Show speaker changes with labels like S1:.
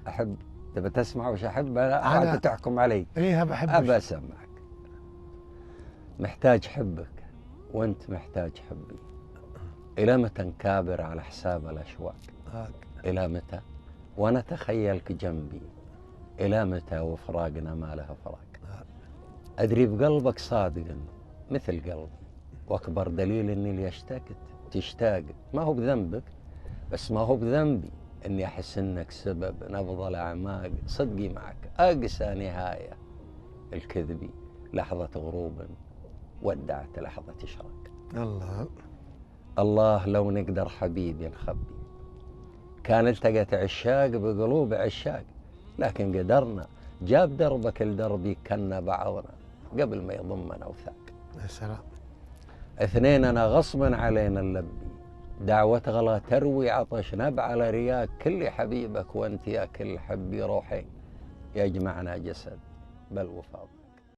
S1: أحب. تبى تسمع وش أحب؟ أنا أنت تحكم علي.
S2: إيه بحب.
S1: أبى أسمعك. محتاج حبك وأنت محتاج حبي. إلى متى نكابر على حساب الأشواق؟ إلى متى وأنا أتخيلك جنبي؟ إلى متى وفراقنا ما له فراق؟ أدري بقلبك صادق مثل قلبي، وأكبر دليل إني اللي اشتقت تشتاق. ما هو بذنبك، بس ما هو بذنبي إني أحس إنك سبب نبض الأعماق. صدقي معك أقسى نهاية الكذبي، لحظة غروب ودعت لحظة إشراق. الله لو نقدر حبيبي نخبي، كان التقت عشاق بقلوب عشاق، لكن قدرنا جاب دربك لدربي كنا بعضنا قبل ما يضمنا وثاق.
S2: يا سلام.
S1: اثنيننا غصبا علينا نلبي، دعوة غلا تروي عطش نبع على رياك. كل حبيبك وانت يا كل حبي روحين، يجمعنا جسد بل وفاض.